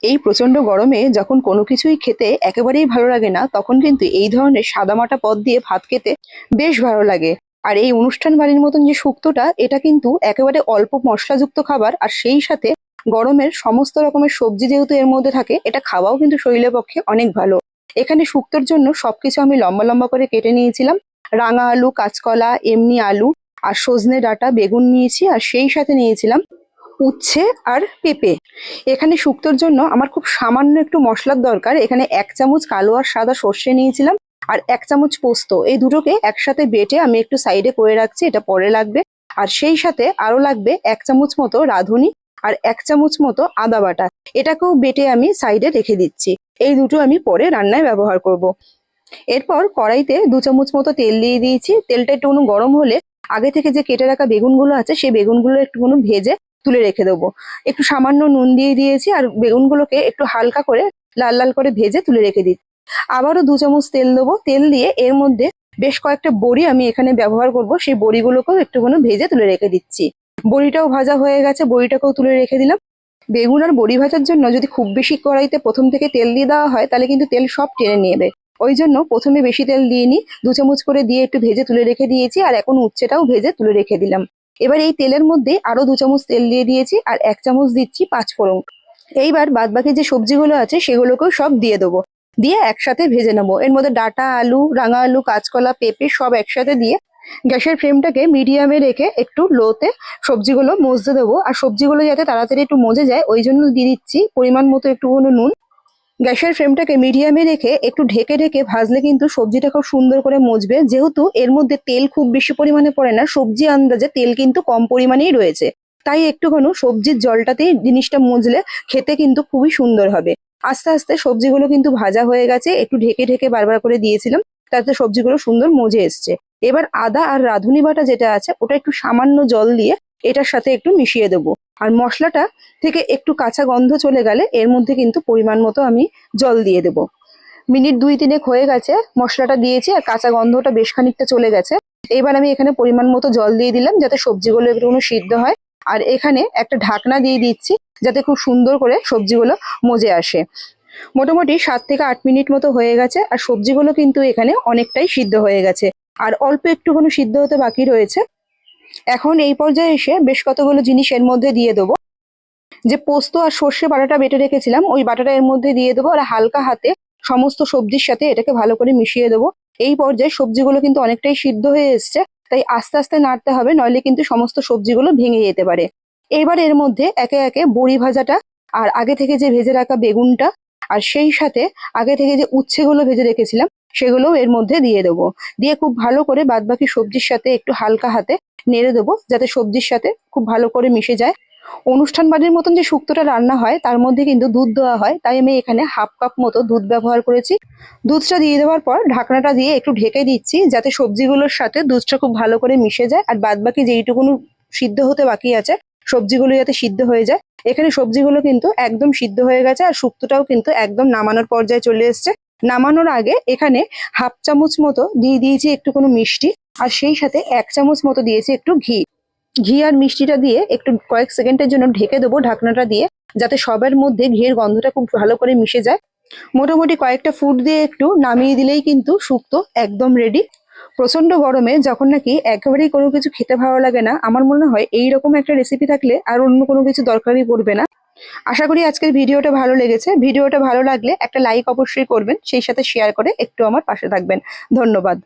এই প্রচন্ড গরমে যখন কোনো কিছুই খেতে একেবারেই ভালো লাগে না, তখন কিন্তু এই ধরনের সাদামাটা পদ দিয়ে ভাত খেতে বেশ ভালো লাগে। আর এই অনুষ্ঠান বাড়ির মতন যে শুক্তোটা, এটা কিন্তু একেবারে অল্প মশলাযুক্ত খাবার, আর সেই সাথে গরমের সমস্ত রকমের সবজি যেহেতু এর মধ্যে থাকে, এটা খাওয়াও কিন্তু শরীরের পক্ষে অনেক ভালো। এখানে শুক্তোর জন্য সবকিছু আমি লম্বা লম্বা করে কেটে নিয়েছিলাম। রাঙা আলু, কাঁচকলা, এমনি আলু, আর সজনে ডাঁটা, বেগুন নিয়েছি, আর সেই সাথে নিয়েছিলাম উচ্ছে আর পেঁপে। এখানে শুক্তোর জন্য আমার খুব সামান্য একটু মশলার দরকার। এখানে 1 চামচ কালো আর সাদা সর্ষে নিয়েছিলাম, আর 1 চামচ পোস্ত। এই দুটোকে একসাথে বেটে আমি একটু সাইডে করে রাখছি, এটা পরে লাগবে। আর সেই সাথে আরো লাগবে 1 চামচ মতো রাঁধুনি, আর 1 চামচ মতো আদা বাটা। এটাকেও বেটে আমি সাইডে রেখে দিচ্ছি। এই দুটো আমি পরে রান্নায় ব্যবহার করব। এরপর কড়াইতে 2 চামচ মতো তেল দিয়ে দিয়েছি। তেলটা একটুখানি গরম হলে আগে থেকে যে কেটে রাখা বেগুনগুলো আছে, সেই বেগুনগুলো একটুখানি ভেজে তুলে রেখে দেবো। একটু সামান্য নুন দিয়ে দিয়েছি, আর বেগুনগুলোকে একটু হালকা করে লাল লাল করে ভেজে তুলে রেখে দিচ্ছি। আবারও 2 চামচ তেল দেবো। তেল দিয়ে এর মধ্যে বেশ কয়েকটা বড়ি আমি এখানে ব্যবহার করব, সেই বড়িগুলোকেও একটুখানি ভেজে তুলে রেখে দিচ্ছি। বড়িটাও ভাজা হয়ে গেছে, বড়িটাকেও তুলে রেখে দিলাম। বেগুন আর বড়ি ভাজার জন্য যদি খুব বেশি কড়াইতে প্রথম থেকে তেল দিয়ে দেওয়া হয়, তাহলে কিন্তু তেল সব টেনে নেবে। ওই জন্য প্রথমে বেশি তেল দিইনি, 2 চামচ করে দিয়ে একটু ভেজে তুলে রেখে দিয়েছি। আর এখন উচ্ছেটাও ভেজে তুলে রেখে দিলাম। এবার এই তেলের মধ্যে আরো 2 চামচ তেল দিয়ে দিয়েছি, আর 1 চামচ দিচ্ছি পাঁচফোড়ন। এইবার বাদবাকি যে সবজিগুলো আছে সেগুলোকেও সব দিয়ে দেবো, দিয়ে একসাথে ভেজে নেবো। এর মধ্যে ডাঁটা আলু, রাঙা আলু, কাঁচকলা, পেঁপে সব একসাথে দিয়ে গ্যাসের ফ্লেমটাকে মিডিয়ামে রেখে একটু লোতে সবজিগুলো মজতে দেবো। আর সবজিগুলো যাতে তাড়াতাড়ি একটু মজে যায়, ওই জন্য দিয়ে দিচ্ছি পরিমাণ মতো একটুখানি নুন। গ্যাসের ফ্লেমটাকে মিডিয়ামে রেখে একটু ঢেকে ঢেকে ভাজলে কিন্তু সবজিটা খুব সুন্দর করে মজবে। যেহেতু এর মধ্যে তেল খুব বেশি পরিমাণে পড়ে না, সবজি আন্দাজে তেল কিন্তু কম পরিমাণেই রয়েছে, তাই একটুখানি সবজির জলটাতেই জিনিসটা মজলে খেতে কিন্তু খুবই সুন্দর হবে। আস্তে আস্তে সবজিগুলো কিন্তু ভাজা হয়ে গেছে, একটু ঢেকে ঢেকে বারবার করে দিয়েছিলাম, তাতে সবজিগুলো সুন্দর মজে এসছে। এবার আদা আর রাঁধুনি বাটা যেটা আছে, ওটা একটু সামান্য জল দিয়ে এটার সাথে একটু মিশিয়ে দেবো। আর মশলাটা থেকে একটু কাঁচা গন্ধ চলে গেলে এর মধ্যে কিন্তু পরিমাণ মতো আমি জল দিয়ে দেবো। মিনিট 2-3 হয়ে গেছে, মশলাটা দিয়েছি আর কাঁচা গন্ধটা বেশ খানিকটা চলে গেছে। এবার আমি এখানে পরিমাণ মতো জল দিয়ে দিলাম, যাতে সবজিগুলো একটুখানি সিদ্ধ হয়। আর এখানে একটা ঢাকনা দিয়ে দিচ্ছি, যাতে খুব সুন্দর করে সবজিগুলো মজে আসে। মোটামুটি 7 থেকে 8 মিনিট মতো হয়ে গেছে, আর সবজিগুলো কিন্তু এখানে অনেকটাই সিদ্ধ হয়ে গেছে, আর অল্প একটুখানি সিদ্ধ হতে বাকি রয়েছে। এখন এই পর্যায়ে এসে বেশ কতগুলো জিনিস এর মধ্যে দিয়ে দেবো। যে পোস্ত আর সর্ষে বাটাটা বেটে রেখেছিলাম, ওই বাটাটা এর মধ্যে দিয়ে দেবো, আর হালকা হাতে সমস্ত সবজির সাথে এটাকে ভালো করে মিশিয়ে দেবো। এই পর্যায়ে সবজিগুলো কিন্তু অনেকটাই সিদ্ধ হয়ে এসছে, তাই আস্তে আস্তে নাড়তে হবে, নইলে কিন্তু সমস্ত সবজিগুলো ভেঙে যেতে পারে। এবার এর মধ্যে একে একে বড়ি ভাজাটা, আর আগে থেকে যে ভেজে রাখা বেগুনটা, আর সেই সাথে আগে থেকে যে উচ্ছেগুলো ভেজে রেখেছিলাম, সেগুলোও এর মধ্যে দিয়ে দেবো। দিয়ে খুব ভালো করে বাদবাকি সবজির সাথে একটু হালকা হাতে নেড়ে দেবো, যাতে সবজির সাথে খুব ভালো করে মিশে যায়। অনুষ্ঠান বাড়ির মতন যে শুক্তোটা রান্না হয়, তার মধ্যে কিন্তু দুধ দেওয়া হয়, তাই আমি এখানে হাফ কাপ মতো দুধ ব্যবহার করেছি। দুধটা দিয়ে দেওয়ার পর ঢাকনাটা দিয়ে একটু ঢেকে দিচ্ছি, যাতে সবজিগুলোর সাথে দুধটা খুব ভালো করে মিশে যায়, আর বাদবাকি যেইটুকুনো সিদ্ধ হতে বাকি আছে সবজিগুলো যাতে সিদ্ধ হয়ে যায়। এখানে সবজিগুলো কিন্তু একদম সিদ্ধ হয়ে গেছে, আর শুক্তোটাও কিন্তু একদম নামানোর পর্যায়ে চলে এসছে। নামানোর আগে এখানে হাফ চামচ মতো দিয়ে দিয়েছি একটুখানি মিষ্টি, আর সেই সাথে 1 চামচ মতো দিয়েছি একটু ঘি। ঘি আর মিষ্টিটা দিয়ে একটু কয়েক সেকেন্ডের জন্য ঢেকে দেবো ঢাকনাটা দিয়ে, যাতে সবার মধ্যে ঘিয়ের গন্ধটা খুব ভালো করে মিশে যায়। মোটামুটি কয়েকটা ফুট দিয়ে একটু নামিয়ে দিলেই কিন্তু শুক্তো একদম রেডি। প্রচন্ড গরমে যখন নাকি একেবারেই কোনো কিছু খেতে ভালো লাগে না, আমার মনে হয় এইরকম একটা রেসিপি থাকলে আর অন্য কোনো কিছু দরকারই পড়বে না। আশা করি আজকের ভিডিওটা ভালো লেগেছে। ভিডিওটা ভালো লাগলে একটা লাইক অবশ্যই করবেন, সেই সাথে শেয়ার করে একটু আমার পাশে থাকবেন। ধন্যবাদ।